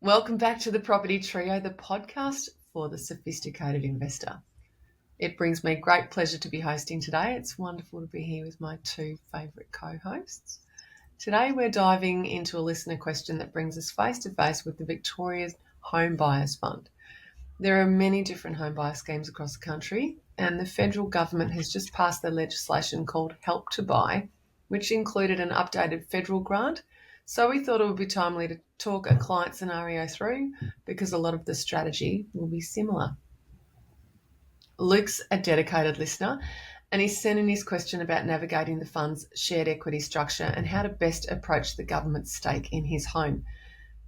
Welcome back to the Property Trio, the podcast for the sophisticated investor. It brings me great pleasure to be hosting today. It's wonderful to be here with my two favourite co-hosts. Today we're diving into a listener question that brings us face to face with the Victorian Home Buyers Fund. There are many different home buyer schemes across the country, and the federal government has just passed the legislation called Help to Buy, which included an updated federal grant. So we thought it would be timely to talk a client scenario through because a lot of the strategy will be similar. Luke's a dedicated listener and he's sent in his question about navigating the fund's shared equity structure and how to best approach the government's stake in his home.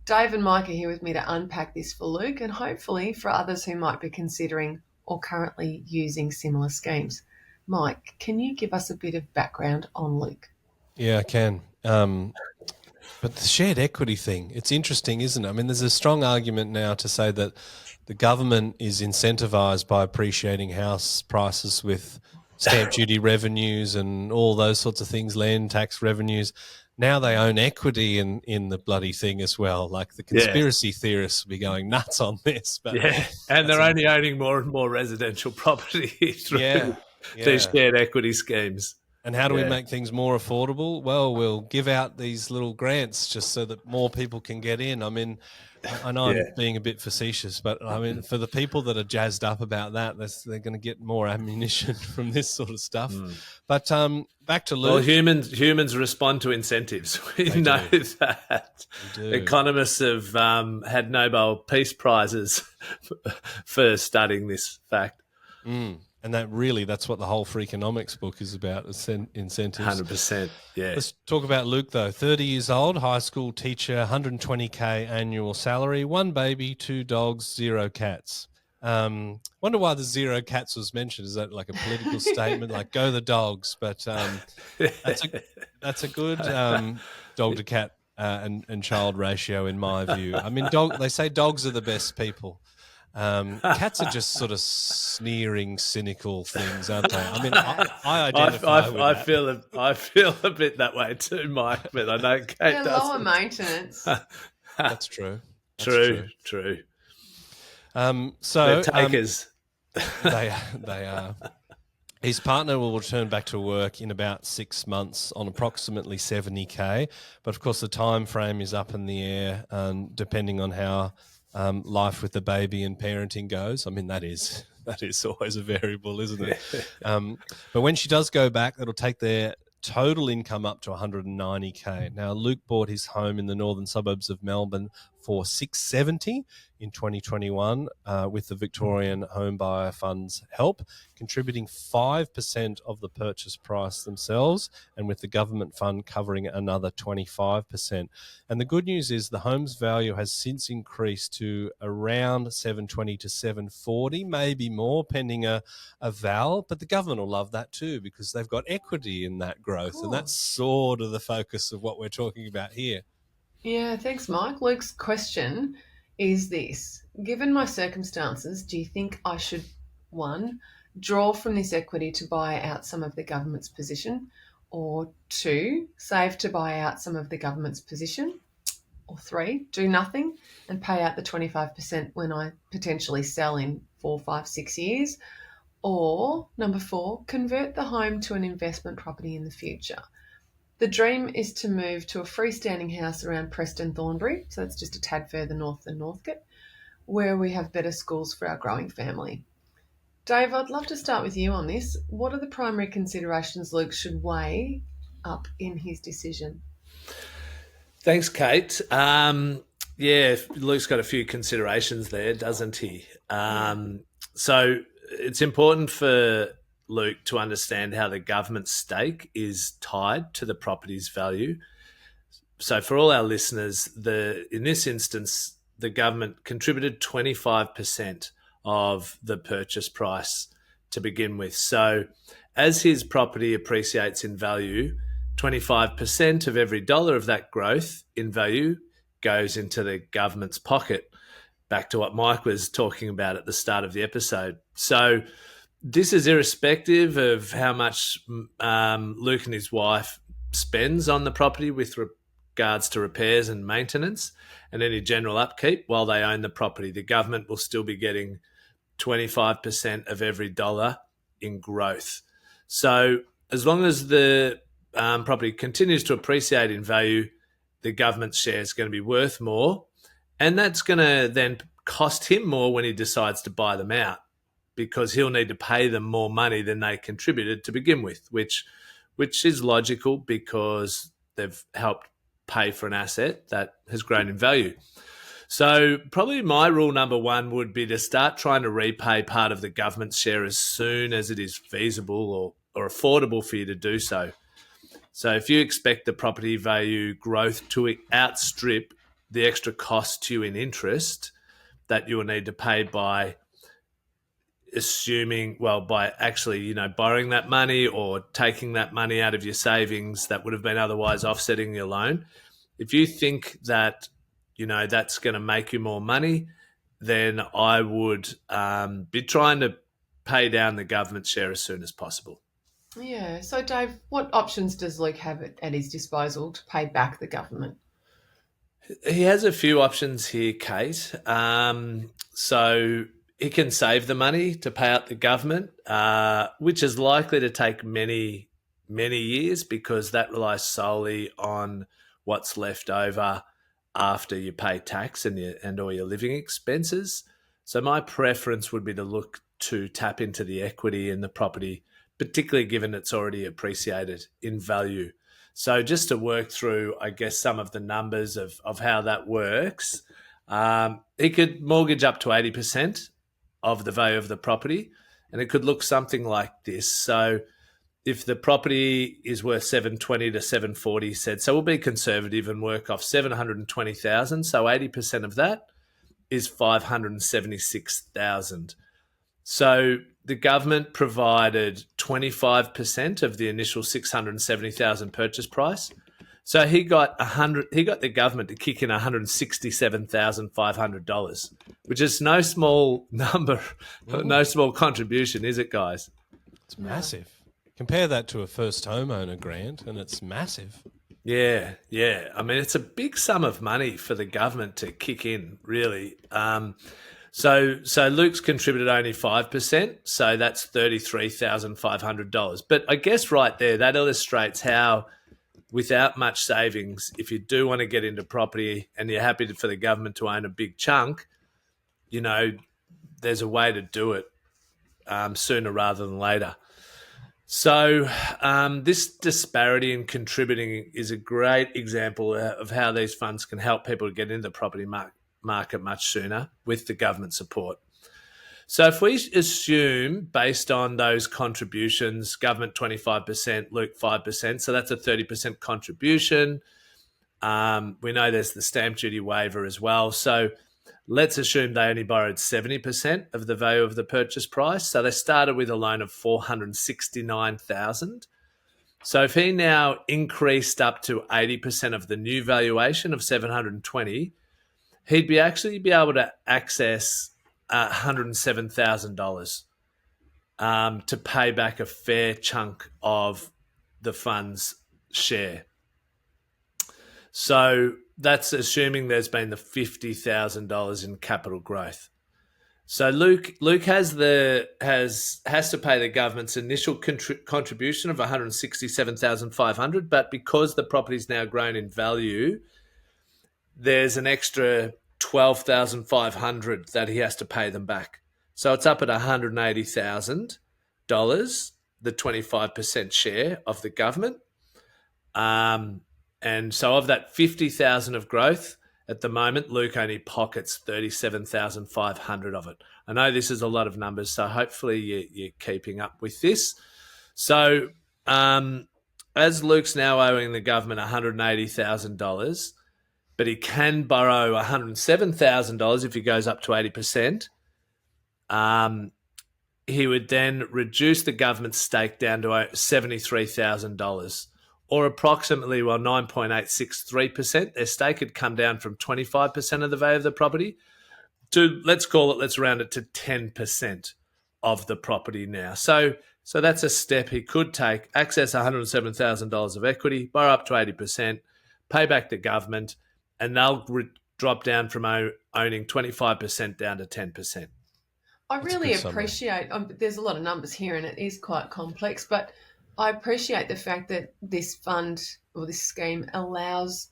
Dave and Mike are here with me to unpack this for Luke and hopefully for others who might be considering or currently using similar schemes. Mike, can you give us a bit of background on Luke? Yeah, I can. But the shared equity thing, it's interesting, isn't it? I mean, there's a strong argument now to say that the government is incentivised by appreciating house prices with stamp duty revenues and all those sorts of things, land tax revenues. Now they own equity in the bloody thing as well. Like the conspiracy theorists will be going nuts on this. But and they're only owning more and more residential property through these shared equity schemes. And how do we make things more affordable? Well, we'll give out these little grants just so that more people can get in. I mean, I know I'm being a bit facetious, but I mean, for the people that are jazzed up about that, they're going to get more ammunition from this sort of stuff. But back to Luke. Well, humans respond to incentives. We know that. Economists have had Nobel Peace Prizes for studying this fact. And that's what the whole Freakonomics book is about, incentives. 100%, yeah. Let's talk about Luke, though. 30 years old, high school teacher, 120K annual salary, 1 baby, 2 dogs, 0 cats. Wonder why the 0 cats was mentioned. Is that like a political statement, like go the dogs? But that's a good dog to cat and child ratio in my view. I mean, they say dogs are the best people. Cats are just sort of sneering, cynical things, aren't they? I mean, I identify with that. I feel a bit that way too, Mike, but I know Kate They're doesn't. lower maintenance. That's true. True. So they're takers. They are. His partner will return back to work in about 6 months on approximately 70K, but of course the time frame is up in the air, depending on how life with the baby and parenting goes. I mean, that is always a variable, isn't it? But when she does go back, it'll take their total income up to 190K. Now, Luke bought his home in the northern suburbs of Melbourne for $670 in 2021 with the Victorian Home Buyer Fund's help, contributing 5% of the purchase price themselves, and with the government fund covering another 25%. And the good news is the home's value has since increased to around 720 to 740, maybe more, pending a val. But the government will love that too because they've got equity in that growth. Cool. And that's sort of the focus of what we're talking about here. Yeah, thanks, Mike. Luke's question is this. Given my circumstances, do you think I should, 1, draw from this equity to buy out some of the government's position, or 2, save to buy out some of the government's position, or 3, do nothing and pay out the 25% when I potentially sell in 4, 5, 6 years, or number 4, convert the home to an investment property in the future? The dream is to move to a freestanding house around Preston Thornbury, so that's just a tad further north than Northcote, where we have better schools for our growing family. Dave, I'd love to start with you on this. What are the primary considerations Luke should weigh up in his decision? Thanks, Kate. Luke's got a few considerations there, doesn't he? So it's important for Luke to understand how the government's stake is tied to the property's value. So for all our listeners, in this instance, the government contributed 25% of the purchase price to begin with. So as his property appreciates in value, 25% of every dollar of that growth in value goes into the government's pocket. Back to what Mike was talking about at the start of the episode. So this is irrespective of how much Luke and his wife spends on the property with regards to repairs and maintenance and any general upkeep while they own the property. The government will still be getting 25% of every dollar in growth. So as long as the property continues to appreciate in value, the government's share is going to be worth more. And that's going to then cost him more when he decides to buy them out, because he'll need to pay them more money than they contributed to begin with, which is logical because they've helped pay for an asset that has grown in value. So probably my rule number one would be to start trying to repay part of the government's share as soon as it is feasible or affordable for you to do so. So if you expect the property value growth to outstrip the extra cost to you in interest that you will need to pay by actually, borrowing that money or taking that money out of your savings that would have been otherwise offsetting your loan. If you think that, that's going to make you more money, then I would be trying to pay down the government share as soon as possible. Yeah. So, Dave, what options does Luke have at his disposal to pay back the government? He has a few options here, Kate. So he can save the money to pay out the government, which is likely to take many, many years because that relies solely on what's left over after you pay tax and all your living expenses. So my preference would be to look to tap into the equity in the property, particularly given it's already appreciated in value. So just to work through, I guess, some of the numbers of how that works, he could mortgage up to 80% of the value of the property, and it could look something like this. So if the property is worth 720 to 740, said, so we'll be conservative and work off 720,000. So 80% of that is 576,000. So the government provided 25% of the initial 670,000 purchase price. So he got the government to kick in $167,500, which is no small number, no small contribution, is it, guys? It's massive. Compare that to a first homeowner grant, and it's massive. Yeah. I mean, it's a big sum of money for the government to kick in, really. So Luke's contributed only 5%, so that's $33,500. But I guess right there, that illustrates how, without much savings, if you do want to get into property and you're happy for the government to own a big chunk, there's a way to do it sooner rather than later. So this disparity in contributing is a great example of how these funds can help people get into the property market much sooner with the government support. So if we assume, based on those contributions, government 25%, Luke 5%, so that's a 30% contribution. We know there's the stamp duty waiver as well. So let's assume they only borrowed 70% of the value of the purchase price. So they started with a loan of $469,000. So if he now increased up to 80% of the new valuation of $720,000, he'd be able to access $107,000 to pay back a fair chunk of the fund's share. So that's assuming there's been the $50,000 in capital growth. So Luke has to pay the government's initial contribution of $167,500, but because the property's now grown in value, there's an extra $12,500 that he has to pay them back. So it's up at $180,000, the 25% share of the government. And so of that $50,000 of growth, at the moment, Luke only pockets $37,500 of it. I know this is a lot of numbers, so hopefully you're keeping up with this. So as Luke's now owing the government $180,000, but he can borrow $107,000 if he goes up to 80%, he would then reduce the government's stake down to $73,000, or approximately 9.863%. Their stake had come down from 25% of the value of the property to, let's round it to 10% of the property now. So that's a step he could take, access $107,000 of equity, borrow up to 80%, pay back the government, and they'll drop down from owning 25% down to 10%. I That's a really good summary. appreciate, there's a lot of numbers here and it is quite complex, but I appreciate the fact that this fund or this scheme allows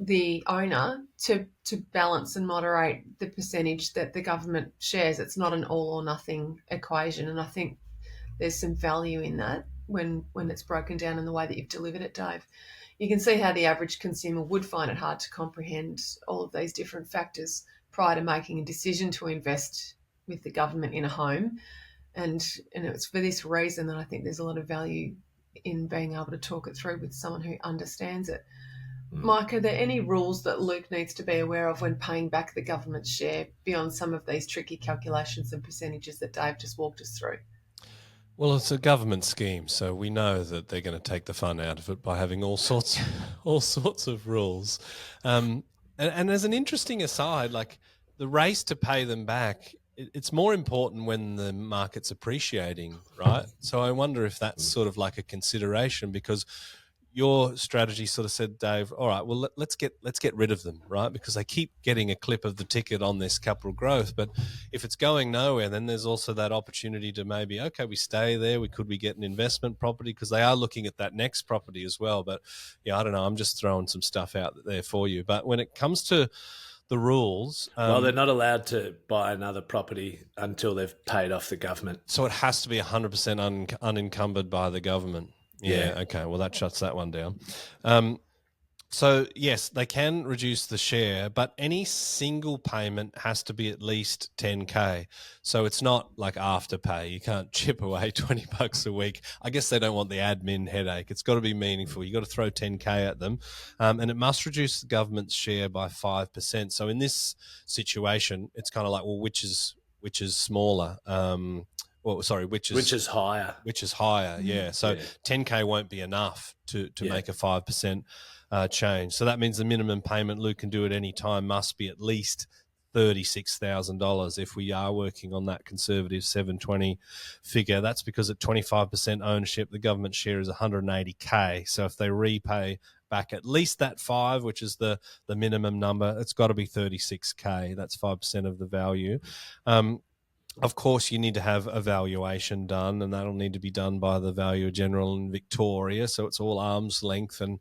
the owner to balance and moderate the percentage that the government shares. It's not an all or nothing equation, and I think there's some value in that when it's broken down in the way that you've delivered it, Dave. You can see how the average consumer would find it hard to comprehend all of these different factors prior to making a decision to invest with the government in a home. And it's for this reason that I think there's a lot of value in being able to talk it through with someone who understands it. Mike, are there any rules that Luke needs to be aware of when paying back the government's share beyond some of these tricky calculations and percentages that Dave just walked us through? Well, it's a government scheme, so we know that they're going to take the fun out of it by having all sorts of rules. And as an interesting aside, like the race to pay them back, it's more important when the market's appreciating, right? So I wonder if that's sort of like a consideration, because your strategy sort of said, Dave, all right, well, let's get rid of them, right? Because they keep getting a clip of the ticket on this capital growth. But if it's going nowhere, then there's also that opportunity to maybe, okay, we stay there. We get an investment property, because they are looking at that next property as well. But yeah, I don't know. I'm just throwing some stuff out there for you. But when it comes to the rules, well, they're not allowed to buy another property until they've paid off the government. So it has to be 100% unencumbered by the government. Yeah. Okay. Well, that shuts that one down. So yes, they can reduce the share, but any single payment has to be at least 10K. So it's not like Afterpay. You can't chip away $20 a week. I guess they don't want the admin headache. It's got to be meaningful. You got to throw 10K at them, and it must reduce the government's share by 5%. So in this situation, it's kind of like, well, which is smaller? Which is higher? Which is higher? Yeah. So 10K won't be enough to make a 5% change. So that means the minimum payment Luke can do at any time must be at least $36,000 if we are working on that conservative 720 figure. That's because at 25% ownership, the government share is 180K. So if they repay back at least that 5, which is the minimum number, it's got to be 36K. That's 5% of the value. Of course, you need to have a valuation done, and that'll need to be done by the Valuer General in Victoria. So it's all arm's length and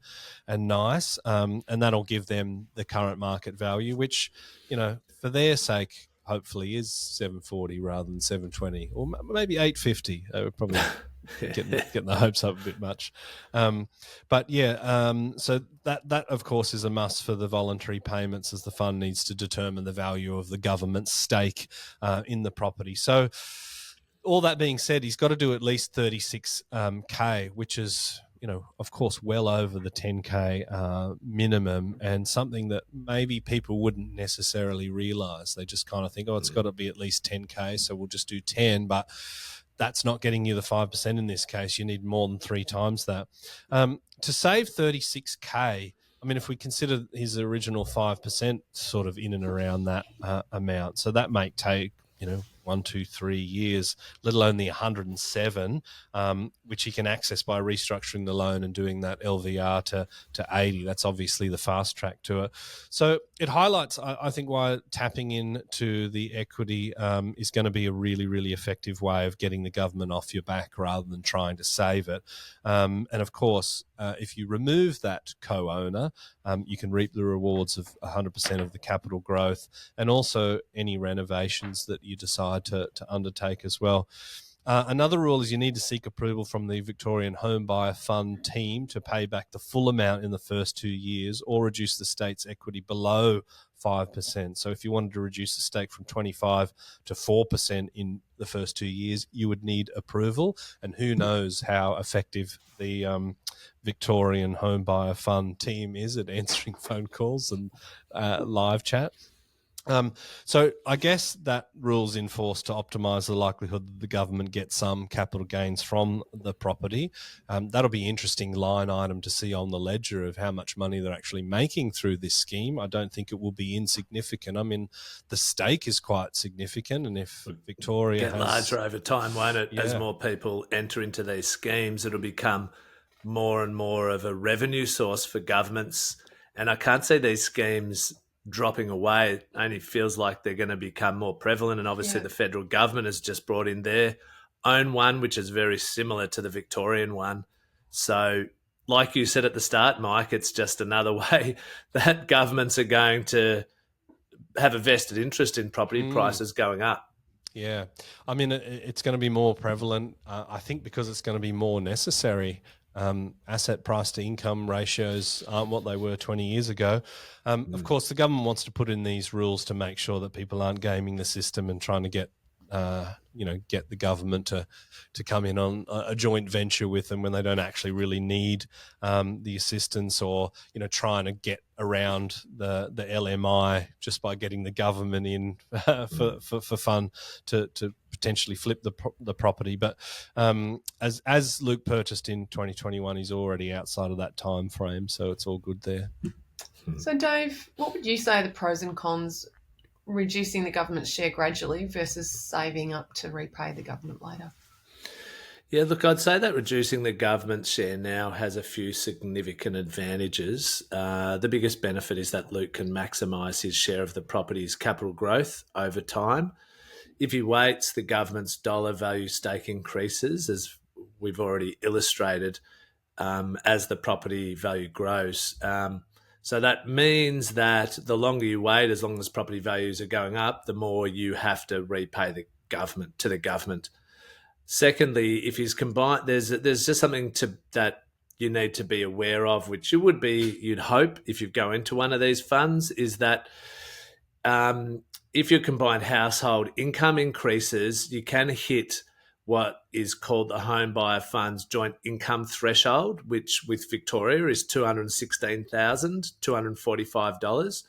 nice, and that'll give them the current market value, which, for their sake, hopefully is 740 rather than 720, or maybe 850. Probably getting the hopes up a bit much. But yeah, so that of course is a must for the voluntary payments, as the fund needs to determine the value of the government's stake in the property. So all that being said, he's got to do at least 36K, which is, of course, well over the 10K minimum, and something that maybe people wouldn't necessarily realise. They just kind of think, it's got to be at least 10K, so we'll just do 10. But that's not getting you the 5% in this case. You need more than 3 times that. To save 36K, I mean, if we consider his original 5% sort of in and around that amount, so that may take, 1, 2, 3 years, let alone the 107, which he can access by restructuring the loan and doing that LVR to 80. That's obviously the fast track to it. So it highlights, I think, why tapping into the equity is going to be a really, really effective way of getting the government off your back rather than trying to save it. And of course, if you remove that co-owner, you can reap the rewards of 100% of the capital growth, and also any renovations that you decide to undertake as well. Another rule is you need to seek approval from the Victorian Home Buyer Fund team to pay back the full amount in the first 2 years, or reduce the state's equity below 5%. So if you wanted to reduce the stake from 25 to 4% in the first 2 years, you would need approval. And who knows how effective the Victorian Home Buyer Fund team is at answering phone calls and live chat. So I guess that rule's enforced to optimise the likelihood that the government gets some capital gains from the property. That'll be an interesting line item to see on the ledger of how much money they're actually making through this scheme. I don't think it will be insignificant. I mean, the stake is quite significant, and if Victoria get larger over time, won't it? Yeah. As more people enter into these schemes, it'll become more and more of a revenue source for governments. And I can't see these schemes dropping away. It only feels like they're going to become more prevalent. And obviously, Yeah. the federal government has just brought in their own one, which is very similar to the Victorian one. So, like you said at the start, Mike, it's just another way that governments are going to have a vested interest in property prices going up. Yeah, I mean, it's going to be more prevalent, I think, because it's going to be more necessary. Asset price to income ratios aren't what they were 20 years ago. Of course, the government wants to put in these rules to make sure that people aren't gaming the system and trying to get the government to come in on a joint venture with them when they don't actually really need the assistance, or trying to get around the LMI just by getting the government in for fun to potentially flip the property. But as Luke purchased in 2021, he's already outside of that time frame, so it's all good there. So, Dave, what would you say are the pros and cons reducing the government's share gradually versus saving up to repay the government later? Yeah, look, I'd say that reducing the government share now has a few significant advantages. The biggest benefit is that Luke can maximise his share of the property's capital growth over time. If he waits, the government's dollar value stake increases, as we've already illustrated, as the property value grows. So that means that the longer you wait, as long as property values are going up, the more you have to repay the government. Secondly, if he's combined, there's just something that you need to be aware of, which you'd hope if you go into one of these funds, is that if your combined household income increases, you can hit what is called the Home Buyer Fund's joint income threshold, which with Victoria is $216,245.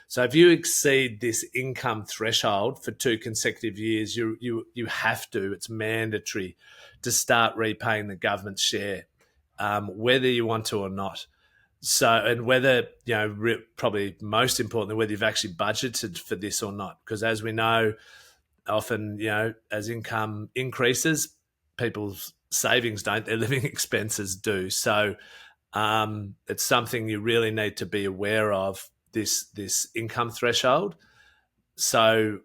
So if you exceed this income threshold for 2 consecutive years, you have to, it's mandatory to start repaying the government's share, whether you want to or not. So, and whether, probably most importantly, whether you've actually budgeted for this or not. Because as we know, often, as income increases, people's savings don't, their living expenses do. So it's something you really need to be aware of, this income threshold. So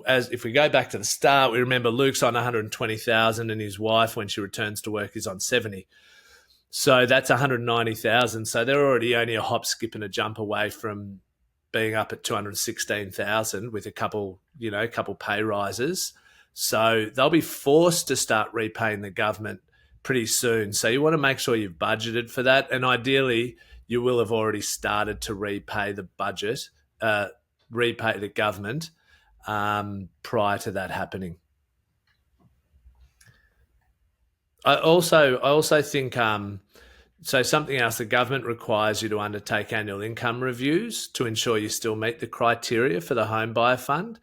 as if we go back to the start, we remember Luke's on 120,000 and his wife, when she returns to work, is on 70. So that's 190,000. So they're already only a hop, skip, and a jump away from being up at 216,000 with a couple pay rises. So they'll be forced to start repaying the government pretty soon. So you want to make sure you've budgeted for that, and ideally you will have already started to repay the government prior to that happening. I also think so something else, the government requires you to undertake annual income reviews to ensure you still meet the criteria for the Home Buyer Fund.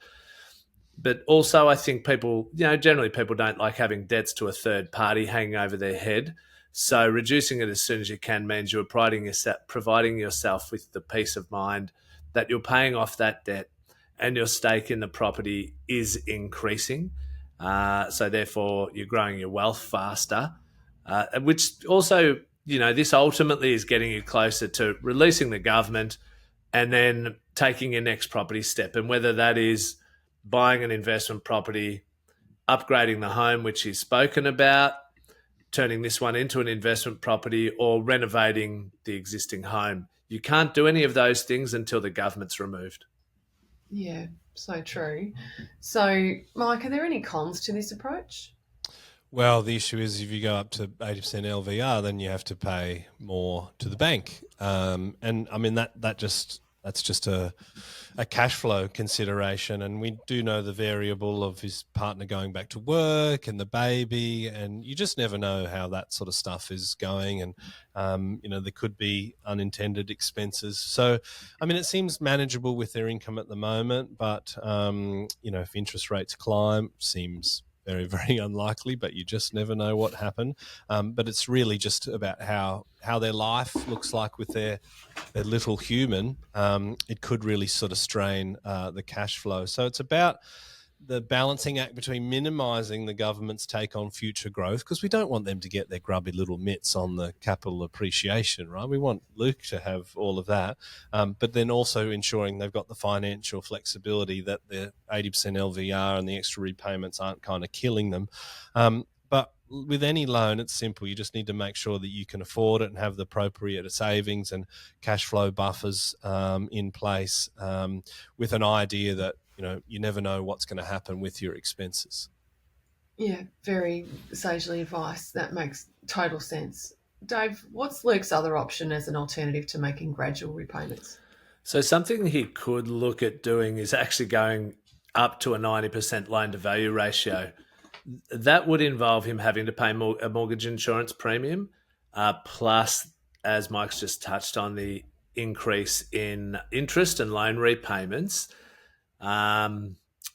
But also I think people, generally people don't like having debts to a third party hanging over their head. So reducing it as soon as you can means you're providing yourself with the peace of mind that you're paying off that debt and your stake in the property is increasing. So therefore you're growing your wealth faster, which also, this ultimately is getting you closer to releasing the government and then taking your next property step. And whether that is buying an investment property, upgrading the home, which he's spoken about, turning this one into an investment property, or renovating the existing home. You can't do any of those things until the government's removed. Yeah, so true. So, Mike, are there any cons to this approach? Well, the issue is if you go up to 80% LVR, then you have to pay more to the bank. And I mean, that's just a cash flow consideration. And we do know the variable of his partner going back to work and the baby, and you just never know how that sort of stuff is going. And, there could be unintended expenses. So, I mean, it seems manageable with their income at the moment, but, if interest rates climb, seems very, very unlikely, but you just never know what happened. But it's really just about how their life looks like with their little human. It could really sort of strain the cash flow. So it's about the balancing act between minimising the government's take on future growth, because we don't want them to get their grubby little mitts on the capital appreciation, right? We want Luke to have all of that, but then also ensuring they've got the financial flexibility that the 80% LVR and the extra repayments aren't kind of killing them. But with any loan, it's simple. You just need to make sure that you can afford it and have the appropriate savings and cash flow buffers in place, with an idea that, you never know what's going to happen with your expenses. Yeah, very sagely advice. That makes total sense. Dave, what's Luke's other option as an alternative to making gradual repayments? So something he could look at doing is actually going up to a 90% loan to value ratio. That would involve him having to pay a mortgage insurance premium, plus, as Mike's just touched on, the increase in interest and loan repayments.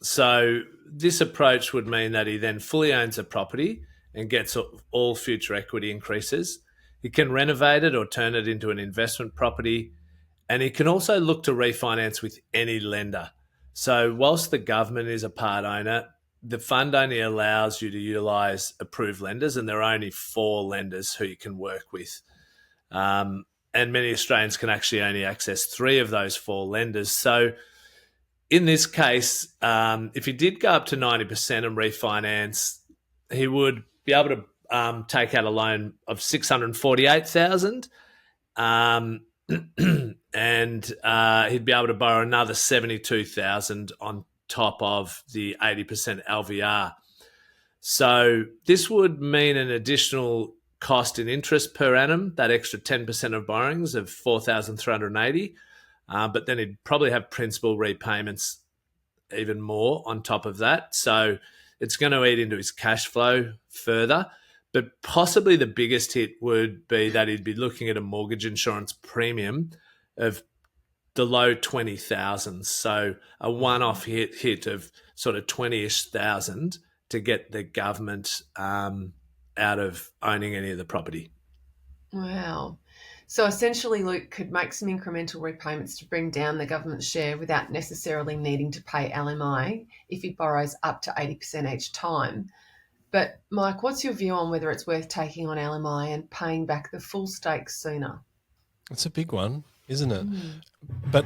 So this approach would mean that he then fully owns a property and gets all future equity increases. He can renovate it or turn it into an investment property, and he can also look to refinance with any lender. So whilst the government is a part owner, the fund only allows you to utilise approved lenders, and there are only 4 lenders who you can work with. And many Australians can actually only access 3 of those 4 lenders. So in this case, if he did go up to 90% and refinance, he would be able to take out a loan of $648,000, and he'd be able to borrow another $72,000 on top of the 80% LVR. So this would mean an additional cost in interest per annum, that extra 10% of borrowings of $4,380. But then he'd probably have principal repayments even more on top of that. So it's going to eat into his cash flow further. But possibly the biggest hit would be that he'd be looking at a mortgage insurance premium of the low 20,000. So a one-off hit of sort of 20-ish thousand to get the government out of owning any of the property. Wow. So essentially, Luke could make some incremental repayments to bring down the government's share without necessarily needing to pay LMI if he borrows up to 80% each time. But Mike, what's your view on whether it's worth taking on LMI and paying back the full stakes sooner? It's a big one, isn't it? But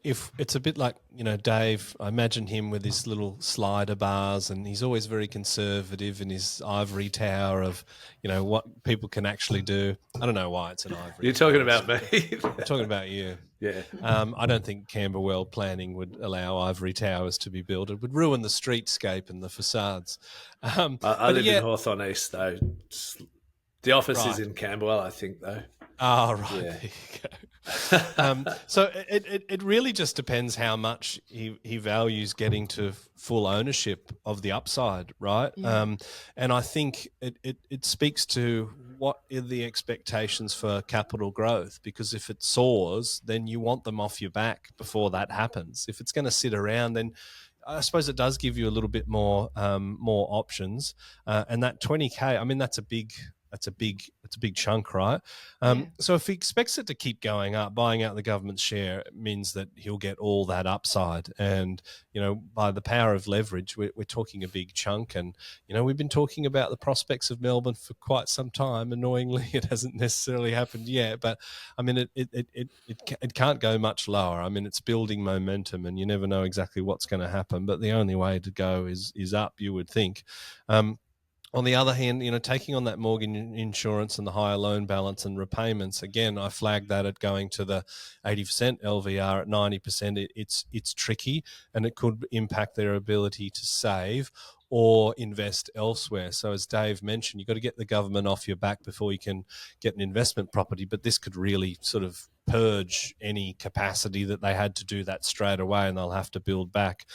if it's a bit like, Dave, I imagine him with his little slider bars, and he's always very conservative in his ivory tower of, what people can actually do. I don't know why it's an ivory. You're talking about me. I'm talking about you. Yeah. I don't think Camberwell planning would allow ivory towers to be built. It would ruin the streetscape and the facades. I live in Hawthorne East, though. The office is in Camberwell, I think, though. Oh, right. Yeah. There you go. So it really just depends how much he values getting to full ownership of the upside, right? Yeah. And I think it speaks to what are the expectations for capital growth, because if it soars, then you want them off your back before that happens. If it's going to sit around, then I suppose it does give you a little bit more options. And that 20K, I mean, that's a big chunk, right? So if he expects it to keep going up, buying out the government's share, it means that he'll get all that upside. And, by the power of leverage, we're talking a big chunk. And, we've been talking about the prospects of Melbourne for quite some time. Annoyingly, it hasn't necessarily happened yet. But, I mean, it can't go much lower. I mean, it's building momentum, and you never know exactly what's going to happen. But the only way to go is up, you would think. On the other hand, taking on that mortgage insurance and the higher loan balance and repayments, again, I flagged that at going to the 80% LVR at 90%. It's tricky, and it could impact their ability to save or invest elsewhere. So as Dave mentioned, you've got to get the government off your back before you can get an investment property. But this could really sort of purge any capacity that they had to do that straight away, and they'll have to build back.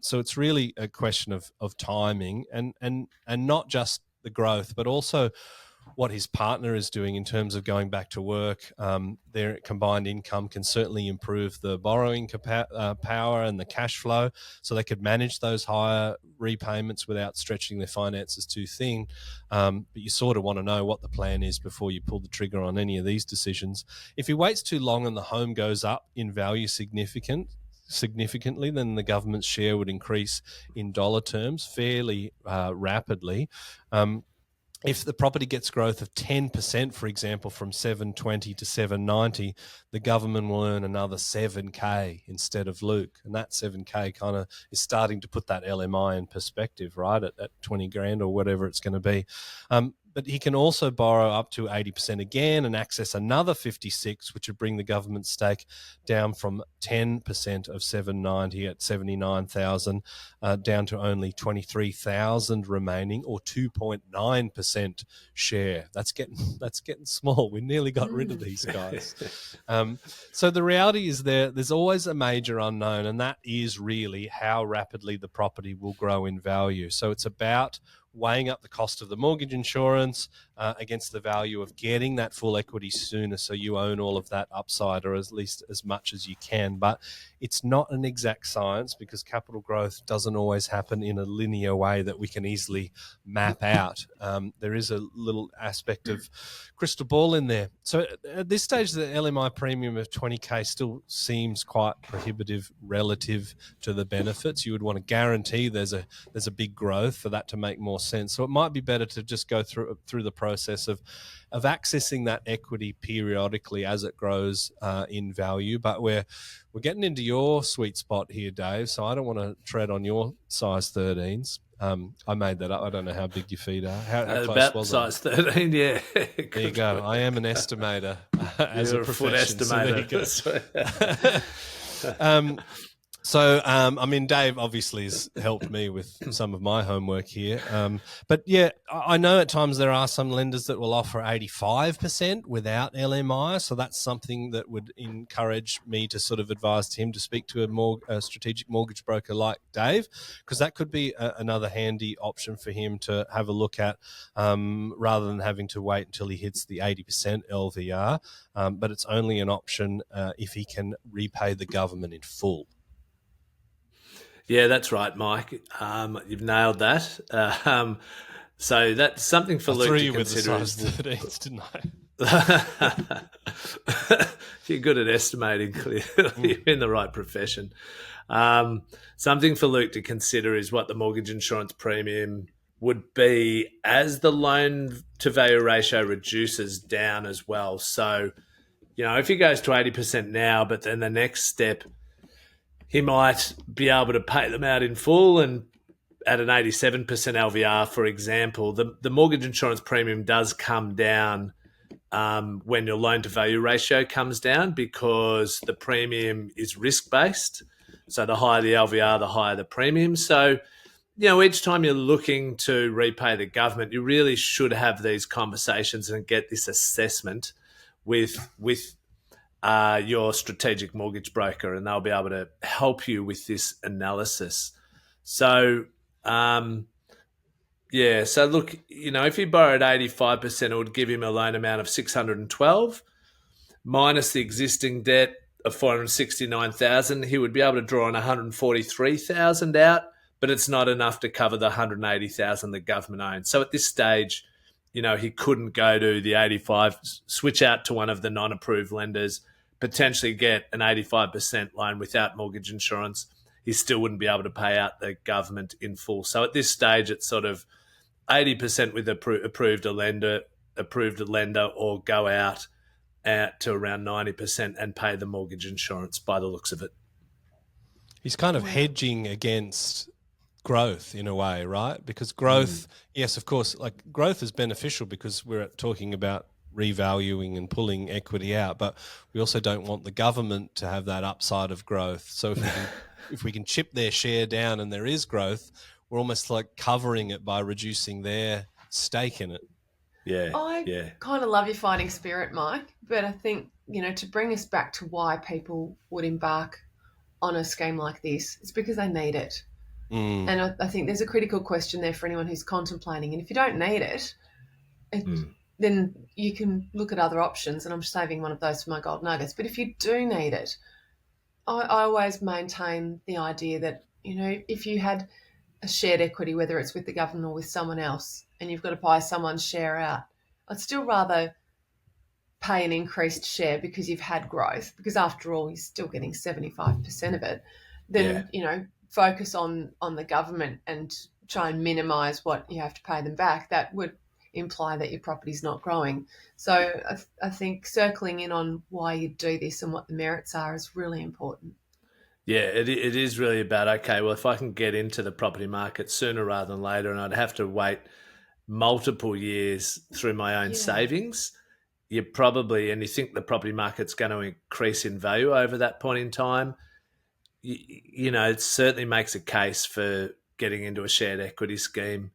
So it's really a question of timing and not just the growth, but also what his partner is doing in terms of going back to work. Their combined income can certainly improve the borrowing power and the cash flow, so they could manage those higher repayments without stretching their finances too thin. But you sort of want to know what the plan is before you pull the trigger on any of these decisions. If he waits too long and the home goes up in value significantly, significantly, then the government's share would increase in dollar terms fairly rapidly. If the property gets growth of 10%, for example, from 720 to 790, the government will earn another 7K instead of Luke. And that 7K kind of is starting to put that LMI in perspective, right, at 20 grand or whatever it's going to be. But he can also borrow up to 80% again and access another 56, which would bring the government stake down from 10% of 790 at 79,000 down to only 23,000 remaining, or 2.9% share. That's getting small. We nearly got rid of these guys. So the reality is there's always a major unknown, and that is really how rapidly the property will grow in value. So it's about weighing up the cost of the mortgage insurance against the value of getting that full equity sooner, so you own all of that upside, or at least as much as you can. But it's not an exact science, because capital growth doesn't always happen in a linear way that we can easily map out. There is a little aspect of crystal ball in there. So at this stage, the LMI premium of 20K still seems quite prohibitive relative to the benefits. You would want to guarantee there's a big growth for that to make more sense. So it might be better to just go through the process of accessing that equity periodically as it grows in value. But we're getting into your sweet spot here, Dave, so I don't want to tread on your size 13s. I made that up. I don't know how big your feet are. How close about was size 13, yeah. There you go. I am an estimator as You're a foot profession. estimator. So I mean, Dave obviously has helped me with some of my homework here. But yeah, I know at times there are some lenders that will offer 85% without LMI. So that's something that would encourage me to sort of advise him to speak to a strategic mortgage broker like Dave, because that could be another handy option for him to have a look at, rather than having to wait until he hits the 80% LVR. But it's only an option if he can repay the government in full. Yeah, that's right, Mike. You've nailed that. So that's something for Luke to consider. I threw you with the size 13s, didn't I? You're good at estimating, clearly. You're in the right profession. Something for Luke to consider is what the mortgage insurance premium would be as the loan to value ratio reduces down as well. So, if he goes to 80% now, but then the next step, he might be able to pay them out in full, and at an 87% LVR, for example, the mortgage insurance premium does come down when your loan-to-value ratio comes down, because the premium is risk-based. So the higher the LVR, the higher the premium. So, each time you're looking to repay the government, you really should have these conversations and get this assessment with your strategic mortgage broker, and they'll be able to help you with this analysis. So, so look, if he borrowed 85%, it would give him a loan amount of 612 minus the existing debt of 469,000. He would be able to draw on 143,000 out, but it's not enough to cover the 180,000 the government owns. So at this stage, he couldn't go to the 85, switch out to one of the non-approved lenders, potentially get an 85% loan without mortgage insurance. He still wouldn't be able to pay out the government in full. So at this stage, it's sort of 80% with approved lender, or go out to around 90% and pay the mortgage insurance by the looks of it. He's kind of hedging against growth in a way, right? Because growth, yes, of course, like growth is beneficial because we're talking about revaluing and pulling equity out, but we also don't want the government to have that upside of growth. So if we can chip their share down and there is growth, we're almost like covering it by reducing their stake in it. I kind of love your fighting spirit, Mike, but I think, to bring us back to why people would embark on a scheme like this, it's because they need it. And I think there's a critical question there for anyone who's contemplating. And if you don't need it, then you can look at other options. And I'm saving one of those for my gold nuggets. But if you do need it, I always maintain the idea that, if you had a shared equity, whether it's with the government or with someone else, and you've got to buy someone's share out, I'd still rather pay an increased share because you've had growth, because after all, you're still getting 75% of it, then, focus on the government and try and minimise what you have to pay them back. That would imply that your property's not growing. So I think circling in on why you do this and what the merits are is really important. Yeah, it is really about, okay, well, if I can get into the property market sooner rather than later, and I'd have to wait multiple years through my own savings, you probably, and you think the property market's going to increase in value over that point in time, it certainly makes a case for getting into a shared equity scheme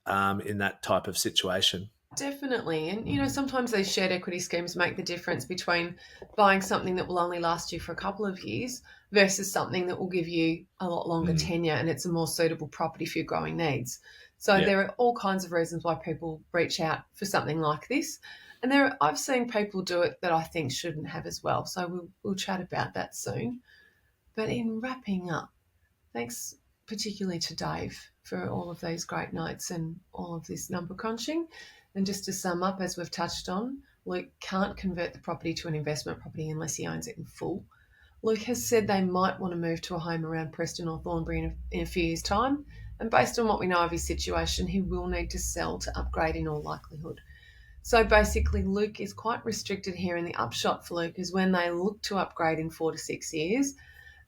in that type of situation. Definitely. And, sometimes these shared equity schemes make the difference between buying something that will only last you for a couple of years versus something that will give you a lot longer tenure and it's a more suitable property for your growing needs. So there are all kinds of reasons why people reach out for something like this. And I've seen people do it that I think shouldn't have as well. So we'll chat about that soon. But in wrapping up, thanks particularly to Dave for all of these great notes and all of this number crunching. And just to sum up, as we've touched on, Luke can't convert the property to an investment property unless he owns it in full. Luke has said they might want to move to a home around Preston or Thornbury in a few years' time. And based on what we know of his situation, he will need to sell to upgrade in all likelihood. So basically, Luke is quite restricted here, and the upshot for Luke is when they look to upgrade in 4 to 6 years,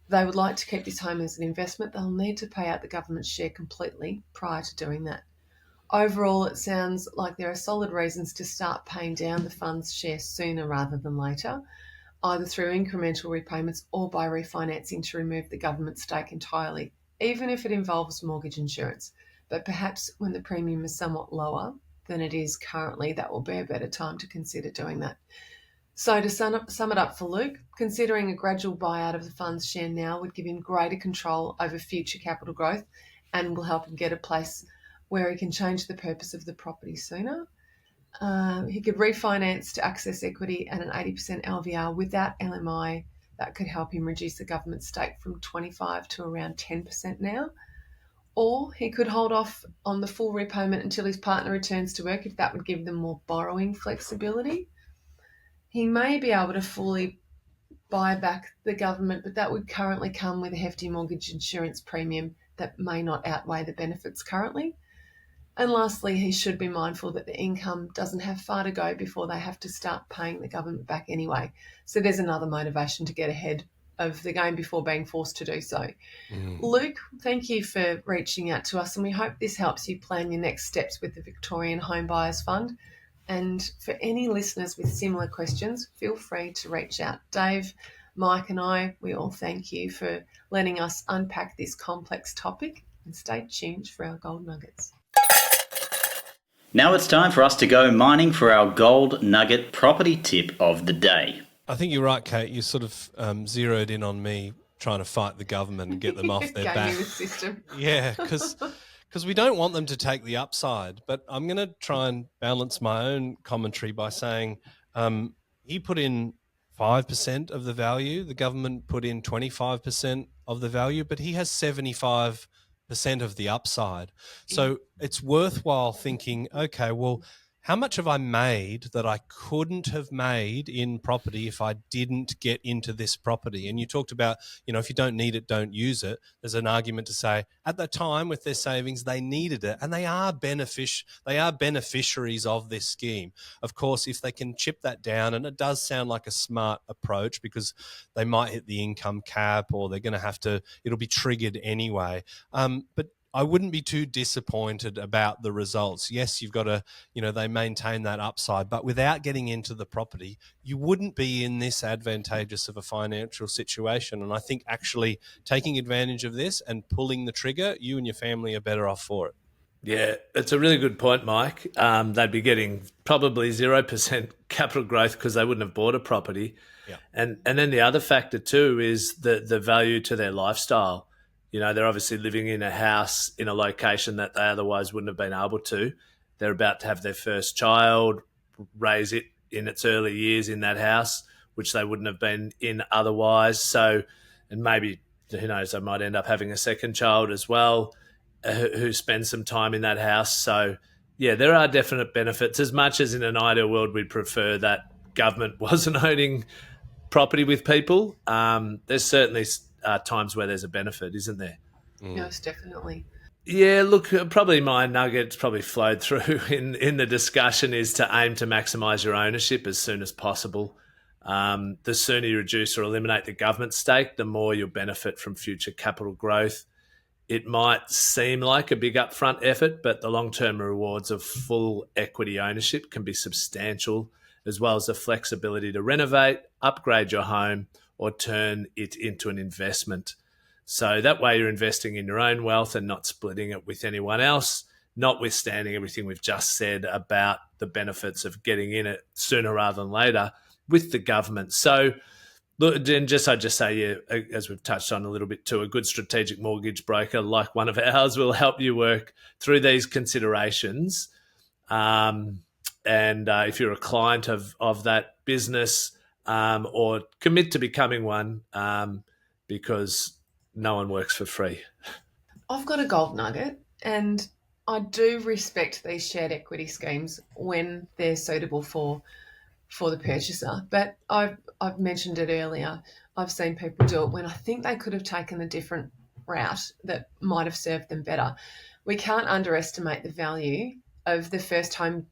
they would like to keep this home as an investment, they'll need to pay out the government's share completely prior to doing that. Overall, it sounds like there are solid reasons to start paying down the fund's share sooner rather than later, either through incremental repayments or by refinancing to remove the government's stake entirely, even if it involves mortgage insurance. But perhaps when the premium is somewhat lower than it is currently, that will be a better time to consider doing that. So to sum it up for Luke, considering a gradual buyout of the fund's share now would give him greater control over future capital growth and will help him get a place where he can change the purpose of the property sooner. He could refinance to access equity at an 80% LVR without LMI. That could help him reduce the government stake from 25 to around 10% now. Or he could hold off on the full repayment until his partner returns to work, if that would give them more borrowing flexibility. He may be able to fully buy back the government, but that would currently come with a hefty mortgage insurance premium that may not outweigh the benefits currently. And lastly, he should be mindful that the income doesn't have far to go before they have to start paying the government back anyway. So there's another motivation to get ahead of the game before being forced to do so. Luke, thank you for reaching out to us, and we hope this helps you plan your next steps with the Victorian Home Buyers Fund. And for any listeners with similar questions, feel free to reach out. Dave, Mike and I, we all thank you for letting us unpack this complex topic, and stay tuned for our gold nuggets. Now it's time for us to go mining for our gold nugget property tip of the day. I think you're right, Kate. You sort of zeroed in on me trying to fight the government and get them off their back. Gaming the system. Yeah, because we don't want them to take the upside. But I'm going to try and balance my own commentary by saying he put in 5% of the value. The government put in 25% of the value, but he has 75% of the upside. So it's worthwhile thinking, okay, well, how much have I made that I couldn't have made in property if I didn't get into this property? And you talked about, if you don't need it, don't use it. There's an argument to say at the time with their savings, they needed it, and they are beneficiaries of this scheme. Of course, if they can chip that down, and it does sound like a smart approach because they might hit the income cap, or they're going to have to, it'll be triggered anyway. But I wouldn't be too disappointed about the results. Yes, you've got to, they maintain that upside, but without getting into the property, you wouldn't be in this advantageous of a financial situation. And I think actually taking advantage of this and pulling the trigger, you and your family are better off for it. Yeah, it's a really good point, Mike. They'd be getting probably 0% capital growth because they wouldn't have bought a property. Yeah. And then the other factor too is the value to their lifestyle. They're obviously living in a house in a location that they otherwise wouldn't have been able to. They're about to have their first child, raise it in its early years in that house, which they wouldn't have been in otherwise. So, and maybe, who knows, they might end up having a second child as well, who spends some time in that house. So, yeah, there are definite benefits. As much as in an ideal world we'd prefer that government wasn't owning property with people, there's certainly times where there's a benefit, isn't there? Yes, definitely. Yeah, look, probably my nugget's probably flowed through in the discussion is to aim to maximise your ownership as soon as possible. The sooner you reduce or eliminate the government stake, the more you'll benefit from future capital growth. It might seem like a big upfront effort, but the long-term rewards of full equity ownership can be substantial, as well as the flexibility to renovate, upgrade your home, or turn it into an investment. So that way you're investing in your own wealth and not splitting it with anyone else, notwithstanding everything we've just said about the benefits of getting in it sooner rather than later with the government. So look, and I'd just say, yeah, as we've touched on a little bit too, a good strategic mortgage broker like one of ours will help you work through these considerations. And if you're a client of that business, or commit to becoming one, because no one works for free. I've got a gold nugget, and I do respect these shared equity schemes when they're suitable for the purchaser. But I've mentioned it earlier. I've seen people do it when I think they could have taken a different route that might have served them better. We can't underestimate the value of the first home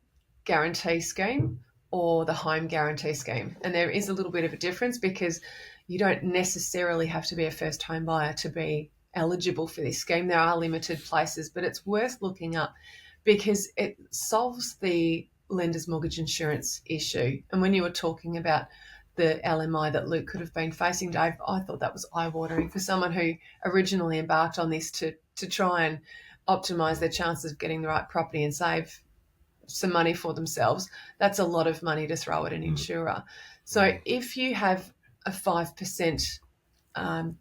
guarantee scheme or the home guarantee scheme. And there is a little bit of a difference because you don't necessarily have to be a first home buyer to be eligible for this scheme. There are limited places, but it's worth looking up because it solves the lender's mortgage insurance issue. And when you were talking about the LMI that Luke could have been facing, Dave, I thought that was eye-watering for someone who originally embarked on this to try and optimise their chances of getting the right property and save some money for themselves. That's a lot of money to throw at an insurer. So if you have a 5%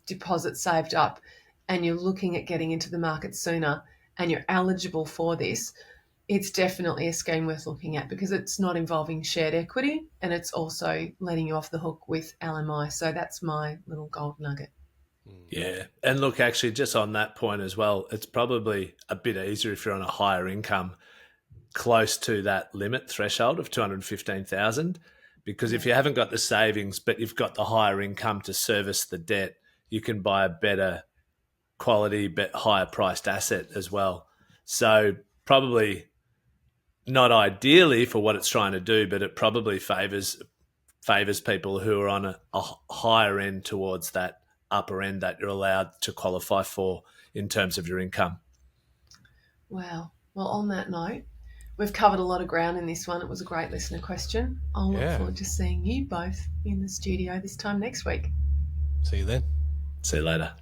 deposit saved up and you're looking at getting into the market sooner and you're eligible for this, it's definitely a scheme worth looking at because it's not involving shared equity and it's also letting you off the hook with LMI. So that's my little gold nugget. Yeah. And look, actually, just on that point as well, it's probably a bit easier if you're on a higher income close to that limit threshold of 215,000, because if you haven't got the savings but you've got the higher income to service the debt, you can buy a better quality but higher priced asset as well. So probably not ideally for what it's trying to do, but it probably favors people who are on a higher end towards that upper end that you're allowed to qualify for in terms of your income. Wow. Well, on that note, we've covered a lot of ground in this one. It was a great listener question. I'll look forward to seeing you both in the studio this time next week. See you then. See you later.